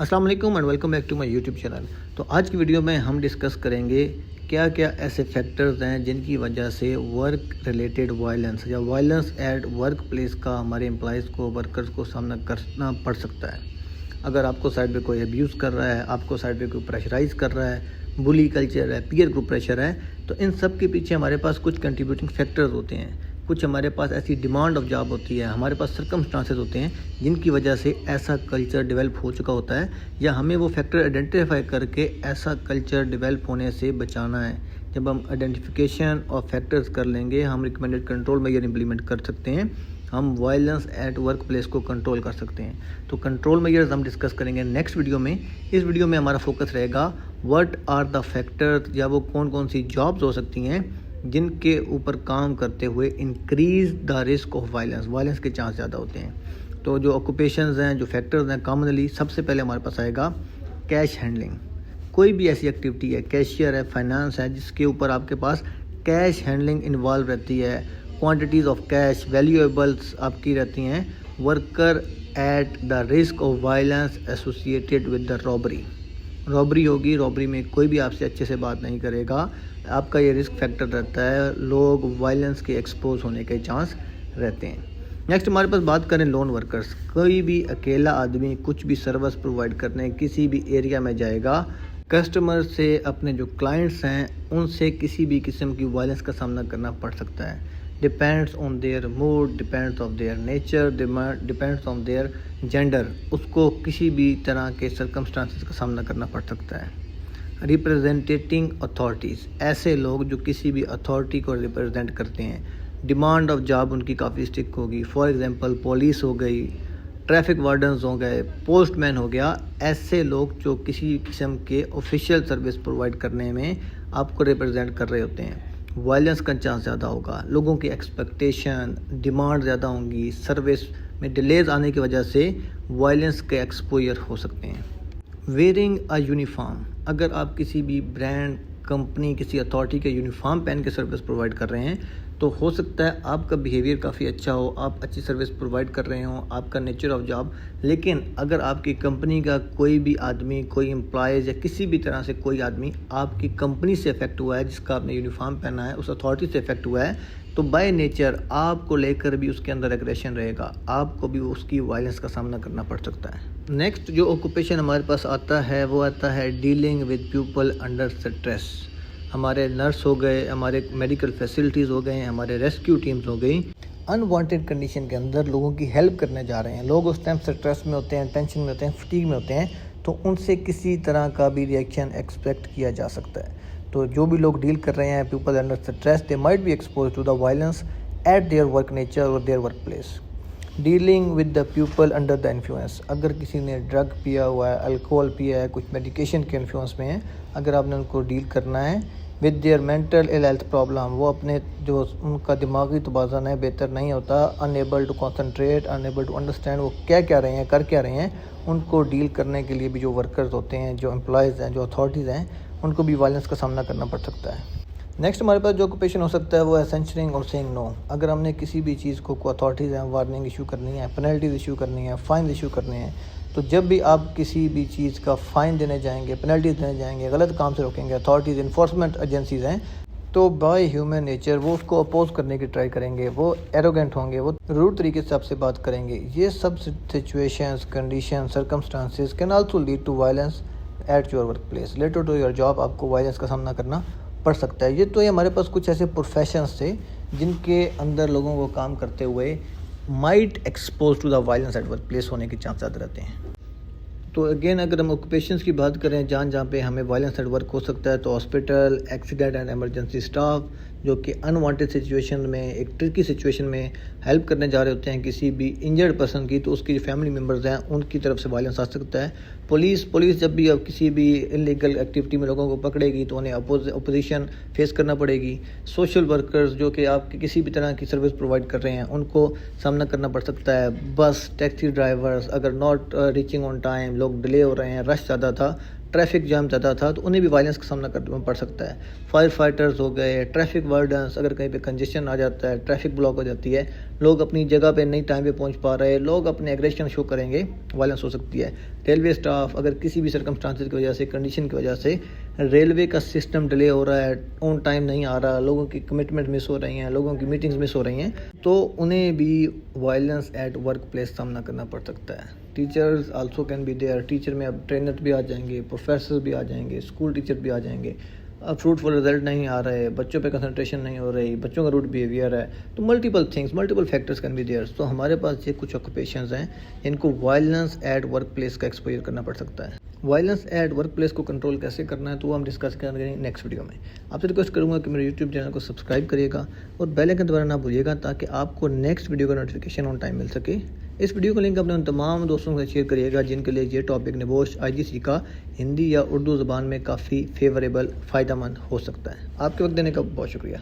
अस्सलाम वालेकुम and welcome back to my YouTube channel. तो आज की वीडियो में हम डिस्कस करेंगे क्या क्या ऐसे फैक्टर्स हैं जिनकी वजह से वर्क रिलेटेड वायलेंस या वायलेंस एट वर्क प्लेस का हमारे एम्प्लॉइज़ को, वर्कर्स को सामना करना पड़ सकता है। अगर आपको साइड पे कोई अब्यूज़ कर रहा है, आपको साइड पे कोई प्रेशराइज़ कर रहा है, बुली कल्चर है, पीयर ग्रुप प्रेशर है, तो इन सब के पीछे हमारे पास कुछ कंट्रीब्यूटिंग फैक्टर्स होते हैं। कुछ हमारे पास ऐसी डिमांड ऑफ जॉब होती है, हमारे पास सर्कमस्टांसेस होते हैं जिनकी वजह से ऐसा कल्चर डेवलप हो चुका होता है, या हमें वो फैक्टर आइडेंटिफाई करके ऐसा कल्चर डेवलप होने से बचाना है। जब हम आइडेंटिफिकेशन ऑफ फैक्टर्स कर लेंगे, हम रिकमेंडेड कंट्रोल मेजर इंप्लीमेंट कर सकते हैं, हम वायलेंस एट वर्क प्लेस को कंट्रोल कर सकते हैं। तो कंट्रोल मेजर्स हम डिस्कस करेंगे नेक्स्ट वीडियो में। इस वीडियो में हमारा फोकस रहेगा व्हाट आर द फैक्टर्स, या वो कौन कौन सी जॉब्स हो सकती हैं जिनके ऊपर काम करते हुए increase the risk of violence के चांस ज़्यादा होते हैं। तो जो ऑक्यूपेशंस हैं, जो फैक्टर्स हैं, कॉमनली सबसे पहले हमारे पास आएगा कैश हैंडलिंग। कोई भी ऐसी एक्टिविटी है, कैशियर है, फाइनेंस है, जिसके ऊपर आपके पास कैश हैंडलिंग इन्वॉल्व रहती है, क्वांटिटीज़ ऑफ कैश, वैल्यूएबल्स आपकी रहती हैं, worker at the risk of violence associated with the robbery होगी। रॉबरी में कोई भी आपसे अच्छे से बात नहीं करेगा, आपका ये रिस्क फैक्टर रहता है, लोग वायलेंस के एक्सपोज होने के चांस रहते हैं। नेक्स्ट हमारे पास बात करें लोन वर्कर्स। कोई भी अकेला आदमी कुछ भी सर्विस प्रोवाइड करने किसी भी एरिया में जाएगा, कस्टमर से, अपने जो क्लाइंट्स हैं उनसे किसी भी किस्म की वायलेंस का सामना करना पड़ सकता है। Depends on their mood, depends on their nature, depends on their gender, उसको किसी भी तरह के सर्कमस्टांसेस का सामना करना पड़ सकता है। रिप्रेजेंटेटिंग अथॉरिटीज़, ऐसे लोग जो किसी भी अथॉरिटी को रिप्रेजेंट करते हैं, डिमांड ऑफ जॉब उनकी काफ़ी स्ट्रिक्ट होगी। फॉर एग्जांपल पुलिस हो गई, ट्रैफिक वार्डन्स हो गए, पोस्टमैन हो गया, ऐसे लोग जो किसी किस्म के ऑफिशियल सर्विस प्रोवाइड करने में आपको रिप्रेजेंट कर रहे होते हैं, वायलेंस का चांस ज़्यादा होगा। लोगों की एक्सपेक्टेशन, डिमांड ज़्यादा होंगी, सर्विस में डिलेज आने की वजह से वायलेंस के एक्सपोजर हो सकते हैं। वेयरिंग अ यूनिफॉर्म, अगर आप किसी भी ब्रांड, कंपनी, किसी अथॉरिटी के यूनिफॉर्म पहन के सर्विस प्रोवाइड कर रहे हैं, तो हो सकता है आपका बिहेवियर काफ़ी अच्छा हो, आप अच्छी सर्विस प्रोवाइड कर रहे हो, आपका नेचर ऑफ जॉब, लेकिन अगर आपकी कंपनी का कोई भी आदमी, कोई एम्प्लॉयज़ या किसी भी तरह से कोई आदमी आपकी कंपनी से इफेक्ट हुआ है, जिसका आपने यूनिफॉर्म पहना है, उस अथॉरिटी से इफेक्ट हुआ है, तो बाय नेचर आपको लेकर भी उसके अंदर एग्रेशन रहेगा, आपको भी उसकी वायलेंस का सामना करना पड़ सकता है। नेक्स्ट जो ऑक्यूपेशन हमारे पास आता है वो आता है dealing with people under stress. हमारे नर्स हो गए, हमारे मेडिकल फैसिलिटीज़ हो गए, हमारे रेस्क्यू टीम्स हो गई, अनवांटेड कंडीशन के अंदर लोगों की हेल्प करने जा रहे हैं। लोग उस टाइम स्ट्रेस में होते हैं, टेंशन में होते हैं, फटीग में होते हैं, तो उनसे किसी तरह का भी रिएक्शन एक्सपेक्ट किया जा सकता है। तो जो भी लोग डील कर रहे हैं people under stress, they might be expose to the violence at their work nature और their work place. Dealing with the people under the influence, अगर किसी ने ड्रग पिया हुआ है, अल्कोहल पिया है, कुछ मेडिकेशन के इन्फ्लुएंस में है, अगर आपने उनको डील करना है with their mental ill health problem, वो अपने जो उनका दिमागी तवाज़ुन है बेहतर नहीं होता, unable to concentrate, unable to understand वो क्या क्या रहे हैं, कर क्या रहे हैं, उनको डील करने के लिए भी जो वर्कर्स होते हैं, जो एम्प्लॉयज़ हैं, जो अथॉरिटीज़ हैं, उनको भी वायलेंस का सामना करना पड़ सकता है। नेक्स्ट हमारे पास जो ऑक्यूपेशन हो सकता है वो है सेंशरिंग और सेइंग नो। अगर हमने किसी भी चीज़ को अथॉरिटीज़ हैं, वार्निंग इशू करनी है, पेनल्टीज इशू करनी है, फ़ाइन इशू करने हैं, तो जब भी आप किसी भी चीज़ का फ़ाइन देने जाएंगे, पेनल्टीज देने जाएंगे, गलत काम से रोकेंगे, अथॉरिटीज़, इन्फोर्समेंट एजेंसीज़ हैं, तो बाय ह्यूमन नेचर वो उसको अपोज करने की ट्राई करेंगे, वो एरोगेंट होंगे, वो रूड तरीके से आपसे बात करेंगे। ये सब situations, conditions, circumstances can also lead to violence at your work place. Related to your job आपको वायलेंस का सामना करना पड़ सकता है। ये हमारे पास कुछ ऐसे प्रोफेशंस थे जिनके अंदर लोगों को काम करते हुए might expose to the violence at work place होने के चांस ज़्यादा रहते हैं। तो अगेन अगर हम ऑक्यूपेशंस की बात करें जहाँ पे हमें वायलेंस एट वर्क हो सकता है, तो hospital, accident and emergency staff, जो कि अनवांटेड सिचुएशन में, एक ट्रिकी सिचुएशन में हेल्प करने जा रहे होते हैं किसी भी इंजर्ड पर्सन की, तो उसकी जो फैमिली मेम्बर्स हैं उनकी तरफ से वायलेंस आ सकता है। पुलिस जब भी अब किसी भी इलीगल एक्टिविटी में लोगों को पकड़ेगी तो उन्हें अपोजिशन फेस करना पड़ेगी। सोशल वर्कर्स जो कि आपकी किसी भी तरह की सर्विस प्रोवाइड कर रहे हैं उनको सामना करना पड़ सकता है। बस, टैक्सी ड्राइवर्स अगर नॉट रीचिंग ऑन टाइम, लोग डिले हो रहे हैं, रश ज़्यादा था, ट्रैफिक जाम ज़्यादा था, तो उन्हें भी वायलेंस का सामना करना पड़ सकता है। फायर फाइटर्स हो गए, ट्रैफिक वार्डन्स, अगर कहीं पे कंजेशन आ जाता है, ट्रैफिक ब्लॉक हो जाती है, لوگ اپنی جگہ پہ نہیں ٹائم پہ پہنچ پا رہے, لوگ اپنے ایگریشن شو کریں گے, وائلنس ہو سکتی ہے. ریلوے اسٹاف اگر کسی بھی سرکمسٹانسز کی وجہ سے, کنڈیشن کی وجہ سے ریلوے کا سسٹم ڈیلے ہو رہا ہے, آن ٹائم نہیں آ رہا, لوگوں کی کمٹمنٹ مس ہو رہی ہیں, لوگوں کی میٹنگز مس ہو رہی ہیں, تو انہیں بھی وائلنس ایٹ ورک پلیس سامنا کرنا پڑ سکتا ہے. Teachers also can be there. Teacher میں اب ٹرینر بھی آ جائیں گے, پروفیسر بھی آ جائیں گے, اسکول ٹیچر بھی آ جائیں گے. اب فروٹفل رزلٹ نہیں آ رہے, بچوں پہ کنسنٹریشن نہیں ہو رہی, بچوں کا روڈ بیہیویئر ہے, تو multiple things, multiple factors can be there. تو ہمارے پاس یہ کچھ آکوپیشنز ہیں جن کو وائلنس ایٹ ورک پلیس کا ایکسپوجر کرنا پڑ سکتا ہے. وائلنس ایٹ ورک پلیس کو کنٹرول کیسے کرنا ہے تو وہ ہم ڈسکس کریں گے نیکسٹ ویڈیو میں. آپ سے ریکویسٹ کروں گا کہ میرے یوٹیوب چینل کو سبسکرائب کریے گا اور بیل آئکن دبانا نہ بھولیے گا تاکہ آپ کو نیکسٹ ویڈیو کا نوٹیفیکیشن آن ٹائم مل سکے. اس ویڈیو کا لنک اپنے ان تمام دوستوں سے شیئر کریے گا جن کے لیے یہ ٹاپک نبوش IGC کا ہندی یا اردو زبان میں کافی فیوریبل, فائدہ مند ہو سکتا ہے. آپ کے وقت دینے کا بہت شکریہ.